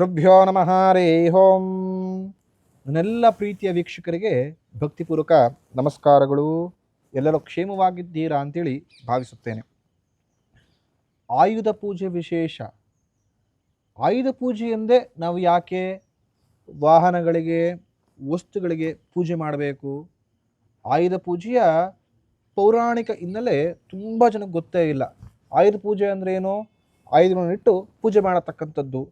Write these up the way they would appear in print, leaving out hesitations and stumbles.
ಗುರುಭ್ಯೋ ನಮಃ ಹರಿ ಓಂ. ನನ್ನೆಲ್ಲ ಪ್ರೀತಿಯ ವೀಕ್ಷಕರಿಗೆ ಭಕ್ತಿಪೂರ್ವಕ ನಮಸ್ಕಾರಗಳು. ಎಲ್ಲರೂ ಕ್ಷೇಮವಾಗಿದ್ದೀರಾ ಅಂತೇಳಿ ಭಾವಿಸುತ್ತೇನೆ. ಆಯುಧ ಪೂಜೆ ವಿಶೇಷ. ಆಯುಧ ಪೂಜೆ ಎಂದೇ ನಾವು ಯಾಕೆ ವಾಹನಗಳಿಗೆ, ವಸ್ತುಗಳಿಗೆ ಪೂಜೆ ಮಾಡಬೇಕು? ಆಯುಧ ಪೂಜೆಯ ಪೌರಾಣಿಕ ಹಿನ್ನೆಲೆ ತುಂಬ ಜನಕ್ಕೆ ಗೊತ್ತೇ ಇಲ್ಲ. ಆಯುಧ ಪೂಜೆ ಅಂದರೆ ಏನು? ಆಯುಧಗಳನ್ನಿಟ್ಟು ಪೂಜೆ ಮಾಡತಕ್ಕಂಥದ್ದು.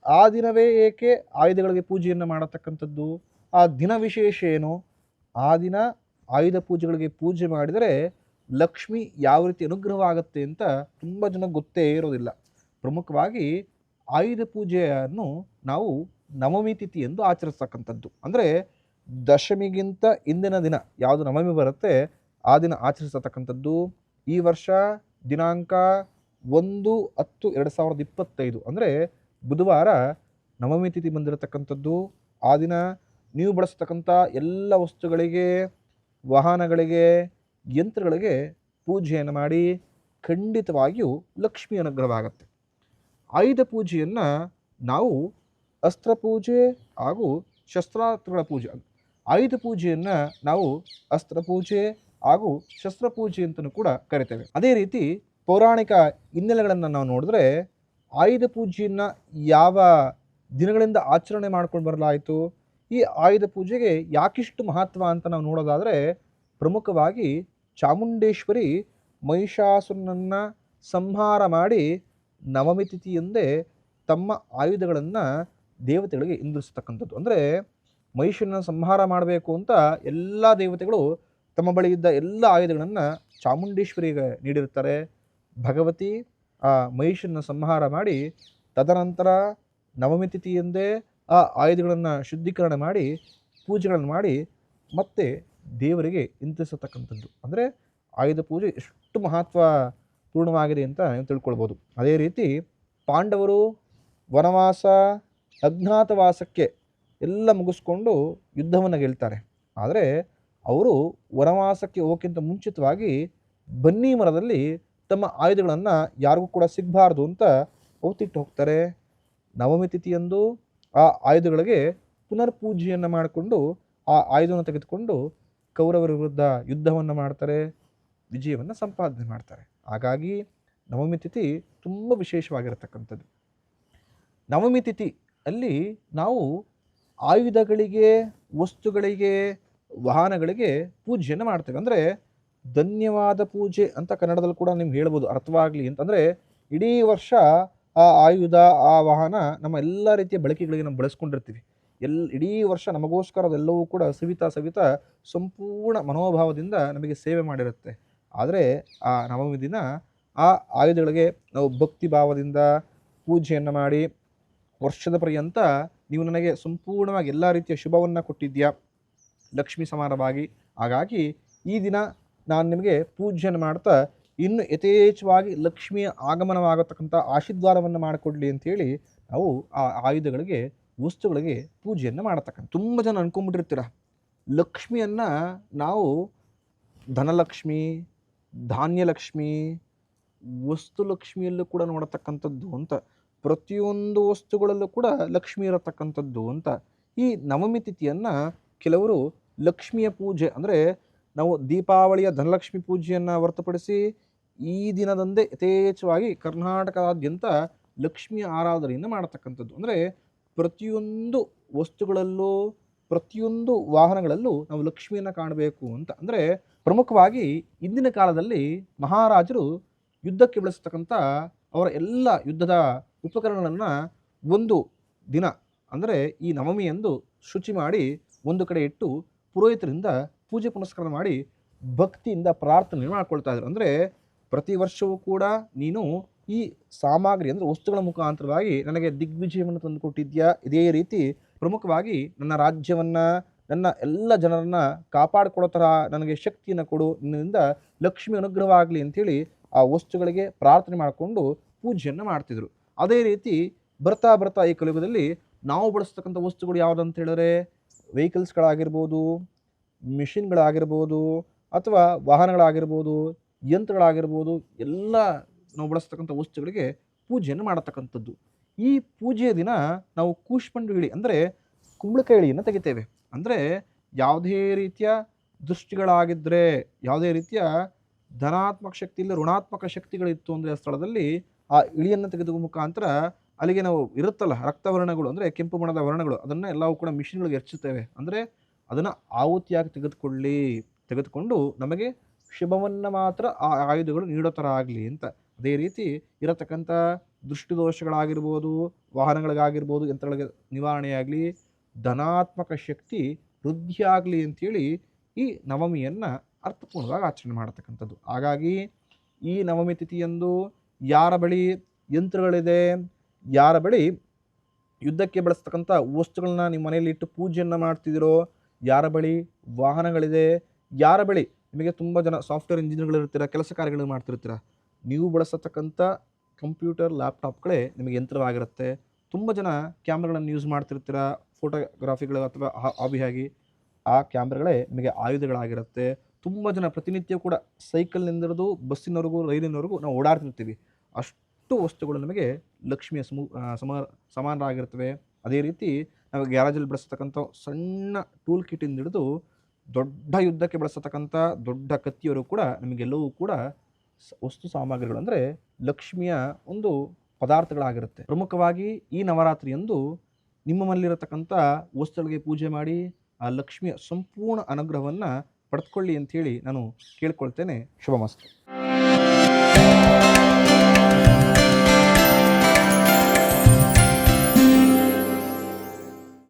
ಆ ದಿನವೇ ಏಕೆ ಆಯುಧಗಳಿಗೆ ಪೂಜೆಯನ್ನು ಮಾಡತಕ್ಕಂಥದ್ದು? ಆ ದಿನ ವಿಶೇಷ ಏನು? ಆ ದಿನ ಆಯುಧ ಪೂಜೆಗಳಿಗೆ ಪೂಜೆ ಮಾಡಿದರೆ ಲಕ್ಷ್ಮಿ ಯಾವ ರೀತಿ ಅನುಗ್ರಹವಾಗುತ್ತೆ ಅಂತ ತುಂಬ ಜನಕ್ಕೆ ಗೊತ್ತೇ ಇರೋದಿಲ್ಲ. ಪ್ರಮುಖವಾಗಿ ಆಯುಧ ಪೂಜೆಯನ್ನು ನಾವು ನವಮಿ ತಿಥಿ ಎಂದು ಆಚರಿಸ್ತಕ್ಕಂಥದ್ದು. ಅಂದರೆ ದಶಮಿಗಿಂತ ಇಂದಿನ ದಿನ ಯಾವುದು ನವಮಿ ಬರುತ್ತೆ ಆ ದಿನ ಆಚರಿಸತಕ್ಕಂಥದ್ದು. ಈ ವರ್ಷ ದಿನಾಂಕ 1/10/2025 ಅಂದರೆ ಬುಧವಾರ ನವಮಿ ತಿಥಿ ಬಂದಿರತಕ್ಕಂಥದ್ದು. ಆ ದಿನ ನೀವು ಬಳಸ್ತಕ್ಕಂಥ ಎಲ್ಲ ವಸ್ತುಗಳಿಗೆ, ವಾಹನಗಳಿಗೆ, ಯಂತ್ರಗಳಿಗೆ ಪೂಜೆಯನ್ನು ಮಾಡಿ ಖಂಡಿತವಾಗಿಯೂ ಲಕ್ಷ್ಮಿ ಅನುಗ್ರಹವಾಗುತ್ತೆ. ಆಯುಧ ಪೂಜೆಯನ್ನು ನಾವು ಅಸ್ತ್ರ ಪೂಜೆ ಹಾಗೂ ಶಸ್ತ್ರಾಸ್ತ್ರಗಳ ಪೂಜೆ, ಆಯುಧ ಪೂಜೆಯನ್ನು ನಾವು ಅಸ್ತ್ರ ಪೂಜೆ ಹಾಗೂ ಶಸ್ತ್ರ ಪೂಜೆ ಅಂತಲೂ ಕೂಡ ಕರಿತೇವೆ. ಅದೇ ರೀತಿ ಪೌರಾಣಿಕ ಹಿನ್ನೆಲೆಗಳನ್ನು ನಾವು ನೋಡಿದ್ರೆ ಆಯುಧ ಪೂಜೆಯನ್ನು ಯಾವ ದಿನಗಳಿಂದ ಆಚರಣೆ ಮಾಡ್ಕೊಂಡು ಬರಲಾಯಿತು, ಈ ಆಯುಧ ಪೂಜೆಗೆ ಯಾಕಿಷ್ಟು ಮಹತ್ವ ಅಂತ ನಾವು ನೋಡೋದಾದರೆ, ಪ್ರಮುಖವಾಗಿ ಚಾಮುಂಡೇಶ್ವರಿ ಮಹಿಷಾಸುರನನ್ನು ಸಂಹಾರ ಮಾಡಿ ನವಮಿ ತಿಥಿಯಂದೇ ತಮ್ಮ ಆಯುಧಗಳನ್ನು ದೇವತೆಗಳಿಗೆ ಇಂದಿಸ್ತಕ್ಕಂಥದ್ದು. ಅಂದರೆ ಮಹಿಷನನ್ನು ಸಂಹಾರ ಮಾಡಬೇಕು ಅಂತ ಎಲ್ಲ ದೇವತೆಗಳು ತಮ್ಮ ಬಳಿ ಇದ್ದ ಎಲ್ಲ ಆಯುಧಗಳನ್ನು ಚಾಮುಂಡೇಶ್ವರಿಗೆ ನೀಡಿರ್ತಾರೆ. ಭಗವತಿ ಆ ಮಹಿಷನ್ನು ಸಂಹಾರ ಮಾಡಿ ತದನಂತರ ನವಮಿ ತಿಥಿಯಂದೇ ಆ ಆಯುಧಗಳನ್ನು ಶುದ್ಧೀಕರಣ ಮಾಡಿ ಪೂಜೆಗಳನ್ನು ಮಾಡಿ ಮತ್ತೆ ದೇವರಿಗೆ ಇಂತಿಸತಕ್ಕಂಥದ್ದು. ಅಂದರೆ ಆಯುಧ ಪೂಜೆ ಎಷ್ಟು ಮಹತ್ವಪೂರ್ಣವಾಗಿದೆ ಅಂತ ನೀವು ತಿಳ್ಕೊಳ್ಬೋದು. ಅದೇ ರೀತಿ ಪಾಂಡವರು ವನವಾಸ, ಅಜ್ಞಾತವಾಸಕ್ಕೆ ಎಲ್ಲ ಮುಗಿಸ್ಕೊಂಡು ಯುದ್ಧವನ್ನು ಗೆಲ್ತಾರೆ. ಆದರೆ ಅವರು ವನವಾಸಕ್ಕೆ ಹೋಗೋಕ್ಕಿಂತ ಮುಂಚಿತವಾಗಿ ಬನ್ನಿ ಮರದಲ್ಲಿ ತಮ್ಮ ಆಯುಧಗಳನ್ನು ಯಾರಿಗೂ ಕೂಡ ಸಿಗಬಾರ್ದು ಅಂತ ಅವತ್ತಿಟ್ಟು ಹೋಗ್ತಾರೆ. ನವಮಿ ತಿಥಿಯಂದು ಆ ಆಯುಧಗಳಿಗೆ ಪುನರ್ ಪೂಜೆಯನ್ನು ಮಾಡಿಕೊಂಡು ಆ ಆಯುಧವನ್ನು ತೆಗೆದುಕೊಂಡು ಕೌರವರ ವಿರುದ್ಧ ಯುದ್ಧವನ್ನು ಮಾಡ್ತಾರೆ, ವಿಜಯವನ್ನು ಸಂಪಾದನೆ ಮಾಡ್ತಾರೆ. ಹಾಗಾಗಿ ನವಮಿ ತಿಥಿ ತುಂಬ ವಿಶೇಷವಾಗಿರತಕ್ಕಂಥದ್ದು. ನವಮಿ ತಿಥಿ ಅಲ್ಲಿ ನಾವು ಆಯುಧಗಳಿಗೆ, ವಸ್ತುಗಳಿಗೆ, ವಾಹನಗಳಿಗೆ ಪೂಜೆಯನ್ನು ಮಾಡ್ತೇವೆ. ಅಂದರೆ ಧನ್ಯವಾದ ಪೂಜೆ ಅಂತ ಕನ್ನಡದಲ್ಲಿ ಕೂಡ ನಿಮ್ಗೆ ಹೇಳ್ಬೋದು, ಅರ್ಥವಾಗಲಿ ಅಂತಂದರೆ ಇಡೀ ವರ್ಷ ಆ ಆಯುಧ, ಆ ವಾಹನ ನಮ್ಮ ಎಲ್ಲ ರೀತಿಯ ಬಳಕೆಗಳಿಗೆ ನಾವು ಬಳಸ್ಕೊಂಡಿರ್ತೀವಿ. ಇಡೀ ವರ್ಷ ನಮಗೋಸ್ಕರ ಅದೆಲ್ಲವೂ ಕೂಡ ಸವಿತಾ ಸಂಪೂರ್ಣ ಮನೋಭಾವದಿಂದ ನಮಗೆ ಸೇವೆ ಮಾಡಿರುತ್ತೆ. ಆದರೆ ಆ ನವಮಿ ದಿನ ಆ ಆಯುಧಗಳಿಗೆ ನಾವು ಭಕ್ತಿ ಭಾವದಿಂದ ಪೂಜೆಯನ್ನು ಮಾಡಿ, ವರ್ಷದ ಪರ್ಯಂತ ನೀವು ನನಗೆ ಸಂಪೂರ್ಣವಾಗಿ ಎಲ್ಲ ರೀತಿಯ ಶುಭವನ್ನು ಕೊಟ್ಟಿದ್ಯಾ ಲಕ್ಷ್ಮೀ ಸಮಾನವಾಗಿ, ಹಾಗಾಗಿ ಈ ದಿನ ನಾನು ನಿಮಗೆ ಪೂಜೆಯನ್ನು ಮಾಡ್ತಾ ಇನ್ನು ಯಥೇಚ್ಛವಾಗಿ ಲಕ್ಷ್ಮಿಯ ಆಗಮನವಾಗತಕ್ಕಂಥ ಆಶೀರ್ವಾದವನ್ನು ಮಾಡಿಕೊಡ್ಲಿ ಅಂಥೇಳಿ ನಾವು ಆ ಆಯುಧಗಳಿಗೆ, ವಸ್ತುಗಳಿಗೆ ಪೂಜೆಯನ್ನು ಮಾಡತಕ್ಕಂಥ. ತುಂಬ ಜನ ಅನ್ಕೊಂಡ್ಬಿಟ್ಟಿರ್ತೀರ ಲಕ್ಷ್ಮಿಯನ್ನು ನಾವು ಧನಲಕ್ಷ್ಮಿ, ಧಾನ್ಯಲಕ್ಷ್ಮಿ, ವಸ್ತು ಲಕ್ಷ್ಮಿಯಲ್ಲೂ ಕೂಡ ನೋಡತಕ್ಕಂಥದ್ದು ಅಂತ. ಪ್ರತಿಯೊಂದು ವಸ್ತುಗಳಲ್ಲೂ ಕೂಡ ಲಕ್ಷ್ಮಿ ಇರತಕ್ಕಂಥದ್ದು ಅಂತ. ಈ ನವಮಿ ತಿಥಿಯನ್ನು ಕೆಲವರು ಲಕ್ಷ್ಮಿಯ ಪೂಜೆ ಅಂದರೆ ನಾವು ದೀಪಾವಳಿಯ ಧನಲಕ್ಷ್ಮಿ ಪೂಜೆಯನ್ನು ಹೊರತುಪಡಿಸಿ ಈ ದಿನದಂದೇ ಯಥೇಚ್ಛವಾಗಿ ಕರ್ನಾಟಕದಾದ್ಯಂತ ಲಕ್ಷ್ಮಿಯ ಆರಾಧನೆಯನ್ನು ಮಾಡತಕ್ಕಂಥದ್ದು. ಅಂದರೆ ಪ್ರತಿಯೊಂದು ವಸ್ತುಗಳಲ್ಲೂ, ಪ್ರತಿಯೊಂದು ವಾಹನಗಳಲ್ಲೂ ನಾವು ಲಕ್ಷ್ಮಿಯನ್ನು ಕಾಣಬೇಕು ಅಂತ. ಅಂದರೆ ಪ್ರಮುಖವಾಗಿ ಇಂದಿನ ಕಾಲದಲ್ಲಿ ಮಹಾರಾಜರು ಯುದ್ಧಕ್ಕೆ ಬಳಸ್ತಕ್ಕಂಥ ಅವರ ಎಲ್ಲ ಯುದ್ಧದ ಉಪಕರಣಗಳನ್ನು ಒಂದು ದಿನ ಅಂದರೆ ಈ ನವಮಿಯಂದು ಶುಚಿ ಮಾಡಿ ಒಂದು ಕಡೆ ಇಟ್ಟು ಪುರೋಹಿತರಿಂದ ಪೂಜೆ ಪುನಸ್ಕಾರ ಮಾಡಿ ಭಕ್ತಿಯಿಂದ ಪ್ರಾರ್ಥನೆ ಮಾಡ್ಕೊಳ್ತಾ ಇದ್ರು. ಅಂದರೆ ಪ್ರತಿ ವರ್ಷವೂ ಕೂಡ ನೀನು ಈ ಸಾಮಗ್ರಿ ಅಂದರೆ ವಸ್ತುಗಳ ಮುಖಾಂತರವಾಗಿ ನನಗೆ ದಿಗ್ವಿಜಯವನ್ನು ತಂದುಕೊಟ್ಟಿದ್ಯಾ. ಇದೇ ರೀತಿ ಪ್ರಮುಖವಾಗಿ ನನ್ನ ರಾಜ್ಯವನ್ನು, ನನ್ನ ಎಲ್ಲ ಜನರನ್ನು ಕಾಪಾಡಿಕೊಡೋ ಥರ ನನಗೆ ಶಕ್ತಿಯನ್ನು ಕೊಡು, ನಿನ್ನಿಂದ ಲಕ್ಷ್ಮಿ ಅನುಗ್ರಹವಾಗಲಿ ಅಂಥೇಳಿ ಆ ವಸ್ತುಗಳಿಗೆ ಪ್ರಾರ್ಥನೆ ಮಾಡಿಕೊಂಡು ಪೂಜೆಯನ್ನು ಮಾಡ್ತಿದ್ರು. ಅದೇ ರೀತಿ ಬರ್ತಾ ಬರ್ತಾ ಈ ಕಲಿಯುಗದಲ್ಲಿ ನಾವು ಬಳಸ್ತಕ್ಕಂಥ ವಸ್ತುಗಳು ಯಾವುದಂತ ಹೇಳಿದ್ರೆ ವೆಹಿಕಲ್ಸ್ಗಳಾಗಿರ್ಬೋದು, ಮಿಷಿನ್ಗಳಾಗಿರ್ಬೋದು, ಅಥವಾ ವಾಹನಗಳಾಗಿರ್ಬೋದು, ಯಂತ್ರಗಳಾಗಿರ್ಬೋದು, ಎಲ್ಲ ನಾವು ಬಳಸ್ತಕ್ಕಂಥ ವಸ್ತುಗಳಿಗೆ ಪೂಜೆಯನ್ನು ಮಾಡತಕ್ಕಂಥದ್ದು. ಈ ಪೂಜೆಯ ದಿನ ನಾವು ಕೂಷ್ಮಾಂಡ ಇಳಿ ಅಂದರೆ ಕುಂಬಳಕಾಯಿ ಇಳಿಯನ್ನು ತೆಗಿತೇವೆ. ಅಂದರೆ ಯಾವುದೇ ರೀತಿಯ ದೃಷ್ಟಿಗಳಾಗಿದ್ದರೆ, ಯಾವುದೇ ರೀತಿಯ ಧನಾತ್ಮಕ ಶಕ್ತಿ ಇಲ್ಲ ಋಣಾತ್ಮಕ ಶಕ್ತಿಗಳಿತ್ತು ಅಂದರೆ ಆ ಸ್ಥಳದಲ್ಲಿ ಆ ಇಳಿಯನ್ನು ತೆಗೆದುವ ಮುಖಾಂತರ ಅಲ್ಲಿಗೆ ನಾವು ಇರುತ್ತಲ್ಲ ರಕ್ತವರ್ಣಗಳು ಅಂದರೆ ಕೆಂಪು ಬಣ್ಣದ ವರ್ಣಗಳು ಅದನ್ನು ಎಲ್ಲವೂ ಕೂಡ ಮಿಷಿನ್ಗಳಿಗೆ ಎರಚುತ್ತೇವೆ. ಅಂದರೆ ಅದನ್ನು ಆಹುತಿಯಾಗಿ ತೆಗೆದುಕೊಂಡು ನಮಗೆ ಶುಭವನ್ನು ಮಾತ್ರ ಆ ಆಯುಧಗಳು ನೀಡೋ ಥರ ಆಗಲಿ ಅಂತ. ಅದೇ ರೀತಿ ಇರತಕ್ಕಂಥ ದೃಷ್ಟಿದೋಷಗಳಾಗಿರ್ಬೋದು, ವಾಹನಗಳಿಗಾಗಿರ್ಬೋದು, ಯಂತ್ರಗಳಿಗೆ ನಿವಾರಣೆಯಾಗಲಿ, ಧನಾತ್ಮಕ ಶಕ್ತಿ ವೃದ್ಧಿಯಾಗಲಿ ಅಂಥೇಳಿ ಈ ನವಮಿಯನ್ನು ಅರ್ಥಪೂರ್ಣವಾಗಿ ಆಚರಣೆ ಮಾಡತಕ್ಕಂಥದ್ದು. ಹಾಗಾಗಿ ಈ ನವಮಿ ತಿಥಿಯಂದು ಯಾರ ಬಳಿ ಯಂತ್ರಗಳಿದೆ, ಯಾರ ಬಳಿ ಯುದ್ಧಕ್ಕೆ ಬಳಸ್ತಕ್ಕಂಥ ವಸ್ತುಗಳನ್ನ ನಿಮ್ಮ ಮನೆಯಲ್ಲಿ ಇಟ್ಟು ಪೂಜೆಯನ್ನು ಮಾಡ್ತಿದ್ದೀರೋ, ಯಾರ ಬಳಿ ವಾಹನಗಳಿದೆ, ಯಾರ ಬಳಿ ನಿಮಗೆ ತುಂಬ ಜನ ಸಾಫ್ಟ್ವೇರ್ ಇಂಜಿನಿಯರ್ಗಳಿರ್ತೀರ, ಕೆಲಸ ಕಾರ್ಯಗಳು ಮಾಡ್ತಿರ್ತೀರ, ನೀವು ಬಳಸತಕ್ಕಂಥ ಕಂಪ್ಯೂಟರ್ ಲ್ಯಾಪ್ಟಾಪ್ಗಳೇ ನಿಮಗೆ ಯಂತ್ರವಾಗಿರುತ್ತೆ. ತುಂಬ ಜನ ಕ್ಯಾಮ್ರಾಗಳನ್ನು ಯೂಸ್ ಮಾಡ್ತಿರ್ತೀರ, ಫೋಟೋಗ್ರಾಫಿಗಳು ಅಥವಾ ಹಾಬಿಯಾಗಿ ಆ ಕ್ಯಾಮ್ರಾಗಳೇ ನಿಮಗೆ ಆಯುಧಗಳಾಗಿರುತ್ತೆ. ತುಂಬ ಜನ ಪ್ರತಿನಿತ್ಯ ಕೂಡ ಸೈಕಲ್ನಿಂದ ಬಸ್ಸಿನವರೆಗೂ ರೈಲಿನವರೆಗೂ ನಾವು ಓಡಾಡ್ತಿರ್ತೀವಿ. ಅಷ್ಟು ವಸ್ತುಗಳು ನಮಗೆ ಲಕ್ಷ್ಮಿಯ ಸಮಾನರಾಗಿರ್ತವೆ. ಅದೇ ರೀತಿ ನಾವು ಗ್ಯಾರೇಜಲ್ಲಿ ಬಳಸತಕ್ಕಂಥ ಸಣ್ಣ ಟೂಲ್ ಕಿಟ್ಟಿಂದ ಹಿಡಿದು ದೊಡ್ಡ ಯುದ್ಧಕ್ಕೆ ಬಳಸತಕ್ಕಂಥ ದೊಡ್ಡ ಕತ್ತಿಯವರು ಕೂಡ ನಿಮಗೆಲ್ಲವೂ ಕೂಡ ವಸ್ತು ಸಾಮಗ್ರಿಗಳು ಅಂದರೆ ಲಕ್ಷ್ಮಿಯ ಒಂದು ಪದಾರ್ಥಗಳಾಗಿರುತ್ತೆ. ಪ್ರಮುಖವಾಗಿ ಈ ನವರಾತ್ರಿಯಂದು ನಿಮ್ಮ ಮನೆಯಲ್ಲಿರತಕ್ಕಂಥ ವಸ್ತುಗಳಿಗೆ ಪೂಜೆ ಮಾಡಿ ಆ ಲಕ್ಷ್ಮಿಯ ಸಂಪೂರ್ಣ ಅನುಗ್ರಹವನ್ನು ಪಡೆದುಕೊಳ್ಳಿ ಅಂಥೇಳಿ ನಾನು ಕೇಳ್ಕೊಳ್ತೇನೆ. ಶುಭಮಸ್ತು.